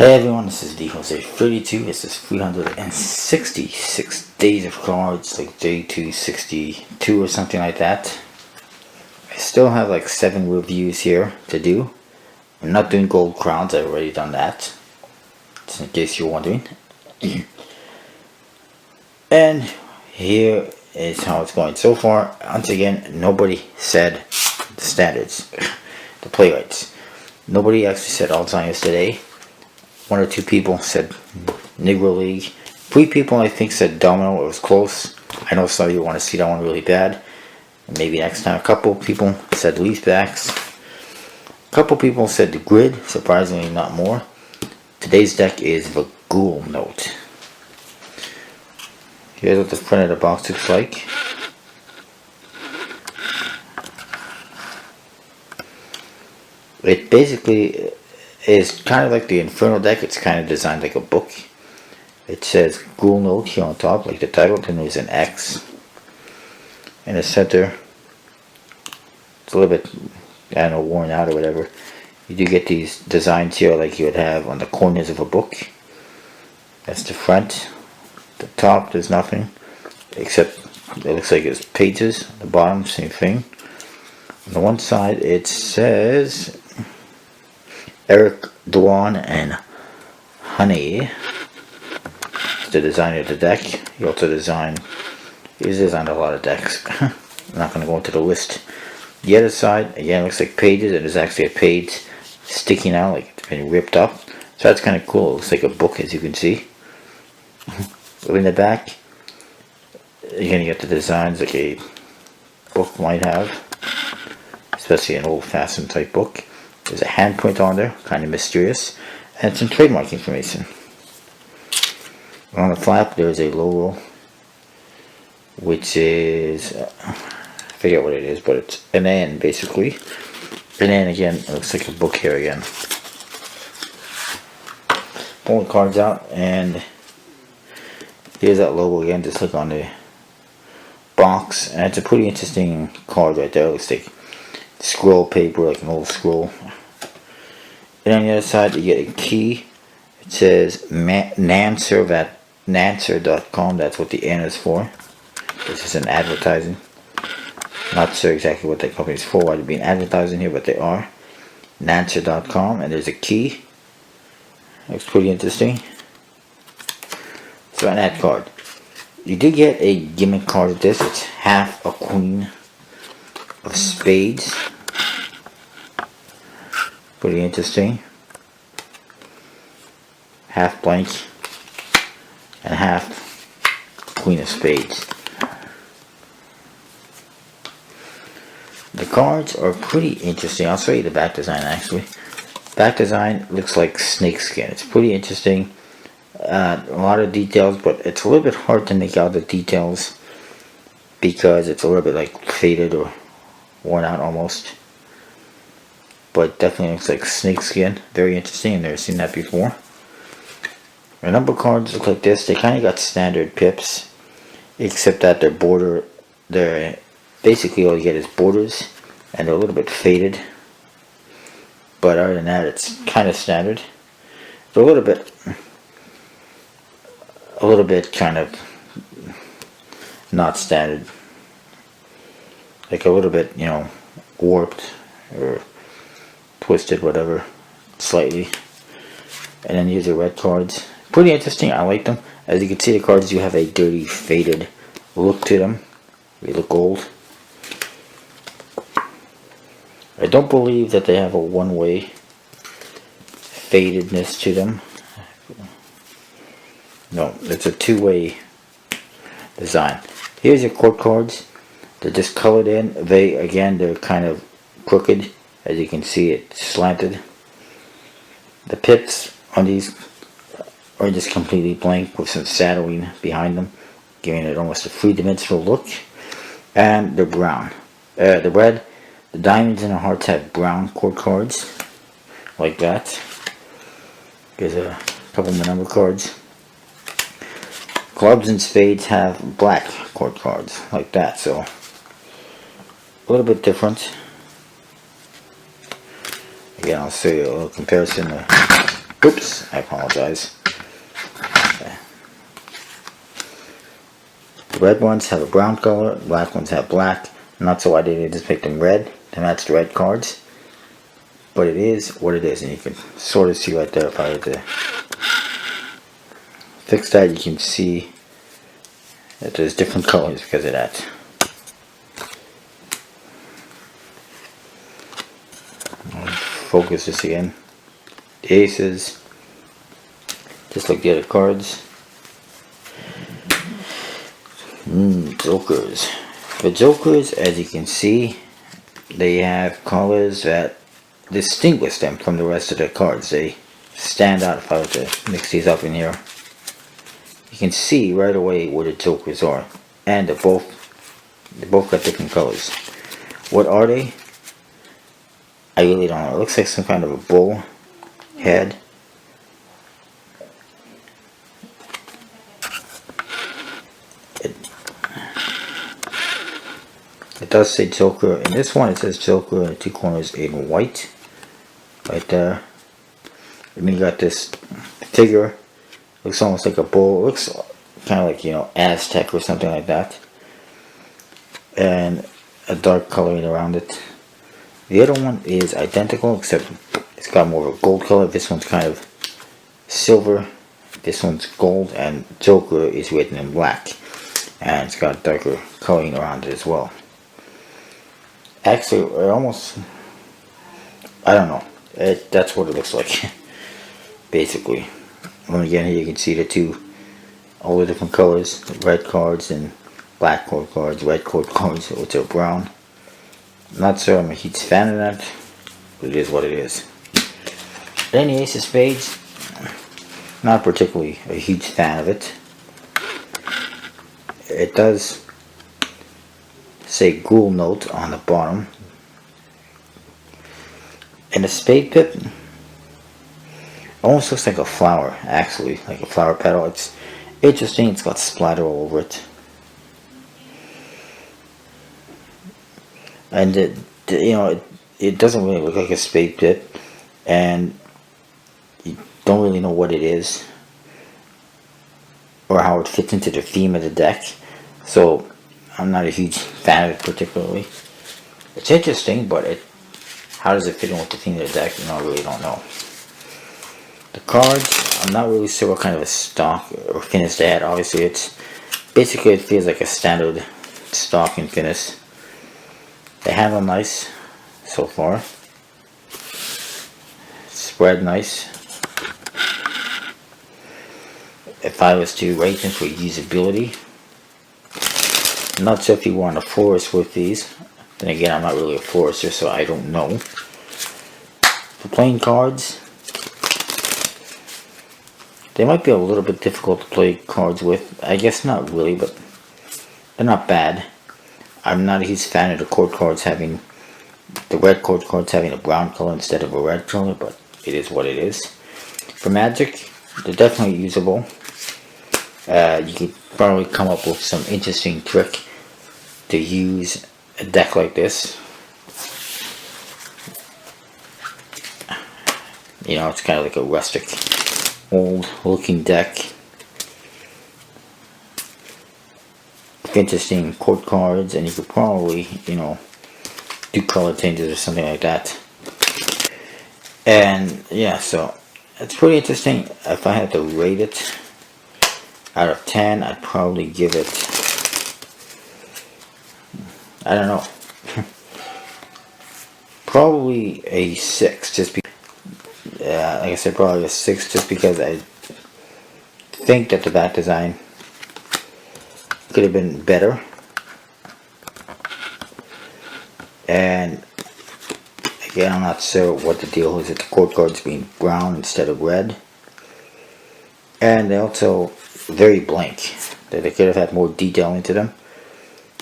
Hey everyone, this is Jose32. This is 366 days of cards, like day 262 or something like that. I still have like 7 reviews here to do. I'm not doing gold crowns, I've already done that, just in case you're wondering. And here is how it's going so far. Once again, nobody said the standards, the playwrights. Nobody actually said Alzheimer's today. 1 or 2 people said Negro League. 3 people I think said Domino. It was close. I know some of you want to see that one really bad. Maybe next time. A couple people said leaf backs. A couple people said the grid. Surprisingly not more. Today's deck is the Ghoul note. Here's what the front of the box looks like. It basically is kind of like the Inferno deck. It's kind of designed like a book. It says Ghoul note here on top, like the title, then there's an X. In the center, it's a little bit, I don't know, worn out or whatever. You do get these designs here like you would have on the corners of a book. That's the front. The top, there's nothing, except it looks like it's pages. The bottom, same thing. On the one side, it says Eric Duan and Honey, the designer of the deck. He also designed a lot of decks. I'm not going to go into the list. The other side, again, looks like pages, and there's actually a page sticking out, like it's been ripped up. So that's kind of cool. It looks like a book, as you can see. In the back, you're going to get the designs like a book might have, especially an old-fashioned type book. There's a handprint on there, kind of mysterious, and some trademark information. On the flap, there's a logo, which is, I forget what it is, but it's an N basically. And then again, it looks like a book here again. Pull the cards out, and here's that logo again, just like on the box. And it's a pretty interesting card right there. It looks like scroll paper, like an old scroll. And on the other side, you get a key. It says Nancer.com. That's what the N is for. This is an advertising. Not sure exactly what that company is for, why they're being advertising here, but they are. Nancer.com, and there's a key. Looks pretty interesting. So on that card, you do get a gimmick card of this. It's half a queen of spades. Pretty interesting. Half blank and half queen of spades. The cards are pretty interesting. I'll show you the back design actually. Back design looks like snakeskin. It's pretty interesting. A lot of details, but it's a little bit hard to make out the details because it's a little bit like faded or worn out almost. But definitely looks like snakeskin. Very interesting. I've never seen that before. A number of cards look like this. They kind of got standard pips, except that they're basically all you get is borders, and they're a little bit faded. But other than that, it's kind of standard. It's a little bit kind of not standard, like a little bit, you know, warped or twisted, whatever, slightly. And then these are red cards. Pretty interesting. I like them. As you can see, the cards do have a dirty, faded look to them. They look old. I don't believe that they have a one-way fadedness to them. No, it's a two-way design. Here's your court cards. They're just colored in. They're kind of crooked. As you can see, it's slanted. The pips on these are just completely blank with some shadowing behind them, giving it almost a three-dimensional look. And they're brown. The red, the diamonds and the hearts have brown court cards, like that. Here's a couple more number cards. Clubs and spades have black court cards, like that. So a little bit different. Again, I'll show you a little comparison. Oops, I apologize. The red ones have a brown color, black ones have black. I'm not so why they just pick them red to match the red cards. But it is what it is, and you can sort of see right there. If I were to fix that, you can see that there's different colors because of that. Focus this again. The aces, just like the other cards. Jokers. The jokers, as you can see, they have colors that distinguish them from the rest of the cards. They stand out. If I were to mix these up in here, you can see right away where the jokers are, and they both got different colors. What are they? I really don't know. It looks like some kind of a bull head. It does say Joker. In this one, it says Joker in the two corners in white, right there. And then you got this figure. Looks almost like a bull. It looks kind of like, you know, Aztec or something like that. And a dark coloring around it. The other one is identical, except it's got more of a gold color. This one's kind of silver. This one's gold, and Joker is written in black. And it's got darker coloring around it as well. Actually, almost, I don't know. That's what it looks like, basically. And again, here you can see all the different colors, the red cards and black code cards, red code cards, which are brown. Not sure I'm a huge fan of that, but it is what it is. Then the Ace of Spades, not particularly a huge fan of it. It does say Ghoul note on the bottom. And the spade pip almost looks like a flower, actually, like a flower petal. It's interesting. It's got splatter all over it. And it doesn't really look like a spade pip, and you don't really know what it is or how it fits into the theme of the deck. So I'm not a huge fan of it particularly. It's interesting, but how does it fit in with the theme of the deck? I really don't know. The cards, I'm not really sure what kind of a stock or finish they had. Obviously, it feels like a standard stock and finish. They handle nice so far. Spread nice. If I was to rate them for usability, I'm not sure if you want a florist with these. Then again, I'm not really a florister, so I don't know. For playing cards, they might be a little bit difficult to play cards with. I guess not really, but they're not bad. I'm not a huge fan of the cord cards having, the red cord cards having a brown color instead of a red color, but it is what it is. For Magic, they're definitely usable. You could probably come up with some interesting trick to use a deck like this. It's kind of like a rustic, old looking deck. Interesting court cards, and you could probably, do color changes or something like that. And yeah, so it's pretty interesting. If I had to rate it out of 10, I'd probably give it, I don't know, probably a 6. Just because, like I said, probably a 6, just because I think that the back design could have been better. And again, I'm not sure what the deal is with the court cards being brown instead of red. And they're also very blank. They could have had more detail into them.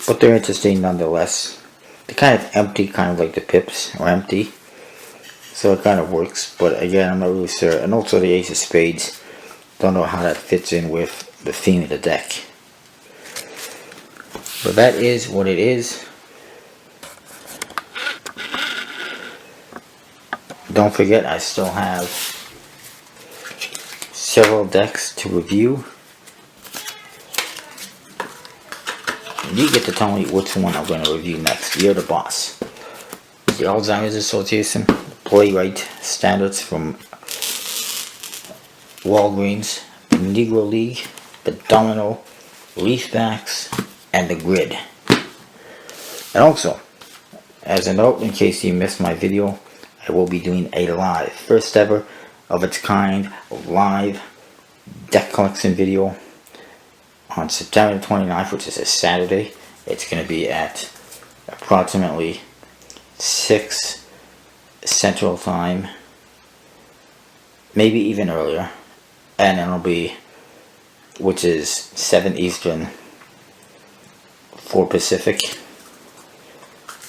But they're interesting nonetheless. They're kind of empty, kind of like the pips are empty. So it kind of works. But again, I'm not really sure. And also the Ace of Spades. Don't know how that fits in with the theme of the deck. But that is what it is. Don't forget, I still have several decks to review. You get to tell me which one I'm going to review next. You're the boss. The Alzheimer's Association, Playwright Standards from Walgreens, the Negro League, the Domino, Leafbacks, and the Grid. And also, as a note, in case you missed my video, I will be doing a live, first ever of its kind, live deck collection video on September 29th, which is a Saturday. It's going to be at approximately 6 Central Time, maybe even earlier, and it'll be, which is 7 Eastern, 4 Pacific,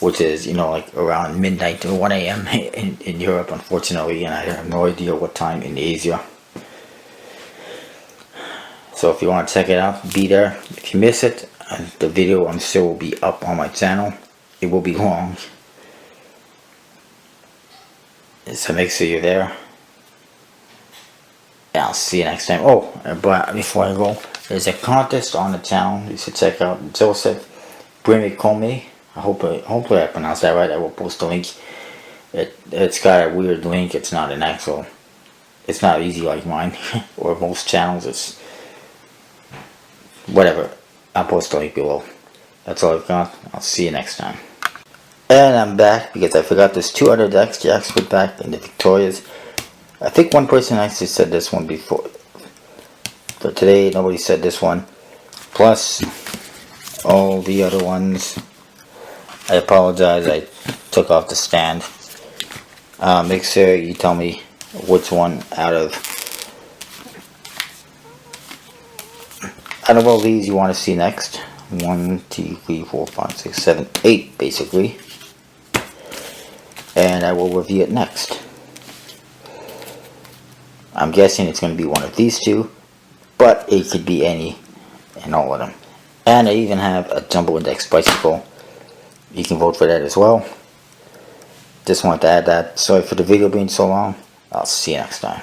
which is, you know, like around midnight to 1 a.m. in Europe, unfortunately, and I have no idea what time in Asia. So if you want to check it out, be there. If you miss it, the video I'm sure will be up on my channel. It will be long, so make sure you're there. And I'll see you next time. Oh, but before I go, there's a contest on the channel you should check out. Joseph Brimicome. Hopefully I pronounced that right. I will post a link. It's got a weird link. It's not an actual. It's not easy like mine or most channels. It's whatever. I'll post a link below. That's all I've got. I'll see you next time. And I'm back because I forgot there's 2 other decks. Jack's put back in the Victorias. I think one person actually said this one before. But today nobody said this one. Plus all the other ones. I apologize, I took off the stand. Make sure you tell me which one out of all these you want to see next. 1, 2, 3, 4, 5, 6, 7, 8 basically. And I will review it next. I'm guessing it's going to be one of these 2, but it could be any and all of them. And I even have a Jumbo Index bicycle. You can vote for that as well. Just wanted to add that. Sorry for the video being so long. I'll see you next time.